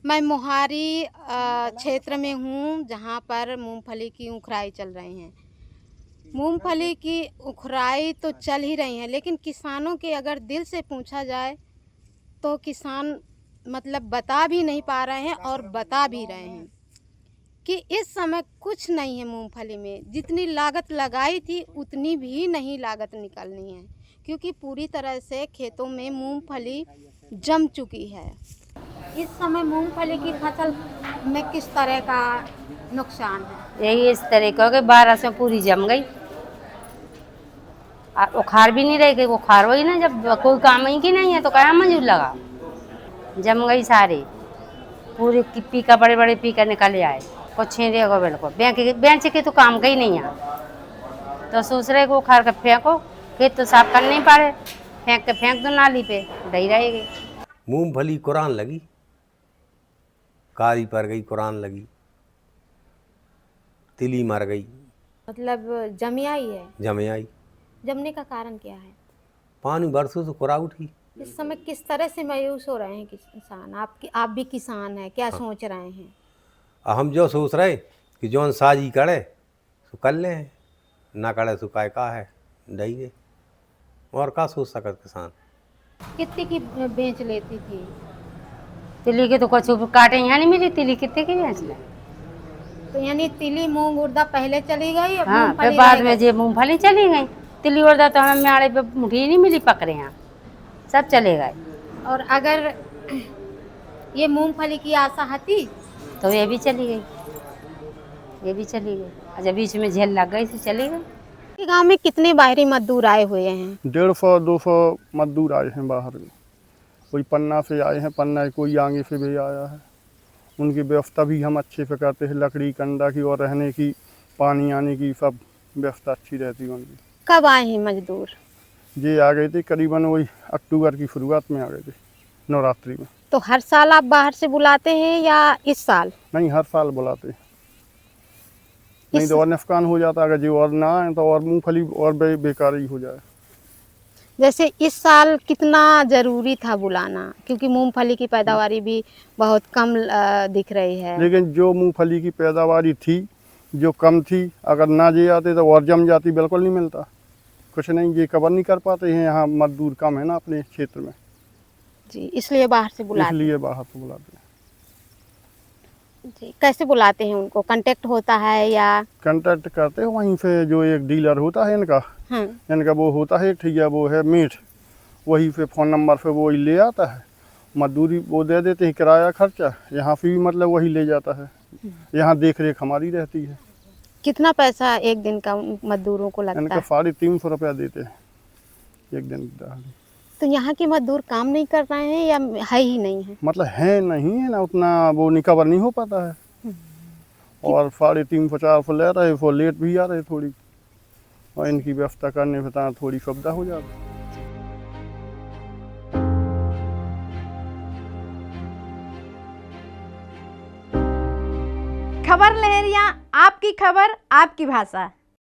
मैं मोहारी क्षेत्र में हूँ, जहाँ पर मूंगफली की उखराई चल रही हैं। मूंगफली की उखराई तो चल ही रही है, लेकिन किसानों के अगर दिल से पूछा जाए तो किसान मतलब बता भी नहीं पा रहे हैं और बता भी रहे हैं कि इस समय कुछ नहीं है मूंगफली में। जितनी लागत लगाई थी उतनी भी नहीं लागत निकलनी है, क्योंकि पूरी तरह से खेतों में मूंगफली जम चुकी है। इस समय मूंगफली की फसल में किस तरह का नुकसान है? यही इस तरह का कि बारिश में पूरी जम गई, उखाड़ भी नहीं रही गई। उखाड़ वही ना, जब कोई काम ही की नहीं है तो क्या मजूर लगा, जम गई सारी पूरी पीका, बड़े बड़े पीका निकले आए, कुछ छीने को बिल्कुल बेच के तो काम का ही नहीं है। तो सोच रहे को उखाड़ के फेंको, खेत तो साफ कर नहीं पा रहे, फेंक दो नाली पे, डही रहेगी। मूंगफली कुरान लगी, कारी पर गई, कुरान लगी, तिली मर गई। मतलब जमी आई है? जमे आई। जमने का कारण क्या है? पानी बरसों से कुरा उठी। इस समय किस तरह से मायूस हो रहे हैं किसान? आप भी किसान हैं, क्या सोच रहे हैं? हम जो सोच रहे कि जौन साजी करे सो कर ले, ना करे सो काय का है डही गए, और का सोच सकत किसान। कितने की बेच लेती थी? तिली के तो कुछ काटे यहाँ नहीं मिली, तिली कितने की बेच ले। तो यानी तिली मूंग उड़दा पहले चली गई, अब हाँ, फिर मूंगफली बाद रह में गई। जे मूंगफली चली गई, तिली उड़दा तो हमें मेरे पे मुठी नहीं मिली, पकड़े यहाँ सब चले गए। और अगर ये मूंगफली की आशा हती तो ये भी चली गई, ये भी चली गई, अच्छा बीच में झेल लग गई तो चली गई। कि गांव में कितने बाहरी मजदूर आए हुए हैं? 150-200 मजदूर आए हैं बाहर में। कोई पन्ना से आए हैं, पन्ना कोई आगे से भी आया है। उनकी व्यवस्था भी हम अच्छे से करते हैं, लकड़ी कंडा की और रहने की, पानी आने की, सब व्यवस्था अच्छी रहती है उनकी। कब आए हैं मजदूर? ये आ गए थे करीबन वही अक्टूबर की शुरुआत में आ गए थे, नवरात्रि में। तो हर साल आप बाहर से बुलाते हैं या इस साल? नहीं, हर साल बुलाते हैं, नहीं तो और नुकसान हो जाता अगर जो और ना आए तो, और मूंगफली और बेकार ही हो जाए। जैसे इस साल कितना ज़रूरी था बुलाना, क्योंकि मूंगफली की पैदावारी भी बहुत कम दिख रही है। लेकिन जो मूंगफली की पैदावारी थी, जो कम थी, अगर ना जे आते तो और जम जाती, बिल्कुल नहीं मिलता कुछ नहीं। ये कवर नहीं कर पाते हैं, यहाँ मजदूर कम है ना अपने क्षेत्र में, जी, इसलिए बाहर से बुलाते इसलिए बाहर से बुलाते हैं। जी, कैसे बुलाते हैं उनको? कांटेक्ट होता है या? कांटेक्ट करते हैं वहीं से, जो एक डीलर होता है इनका, इनका वो होता है ठीक है, वो है मीठ, वही पे फ़ोन नंबर पे वो ले आता है, मजदूरी वो दे देते हैं, किराया खर्चा यहाँ से भी मतलब वही ले जाता है। यहाँ देख रेख हमारी रहती है। कितना पैसा एक दिन का उन मजदूरों को लगता इनका है? 350 रुपया देते हैं एक दिन की दिहाड़ी। तो यहाँ के मजदूर काम नहीं कर रहे हैं या है ही नहीं है? मतलब है नहीं है ना, उतना वो निकवर नहीं हो पाता है, और 350 ले रहे, वो लेट भी आ रहे थोड़ी, और इनकी व्यवस्था करने में थोड़ी सुविधा हो जाती। खबर लहरिया, आपकी खबर आपकी भाषा।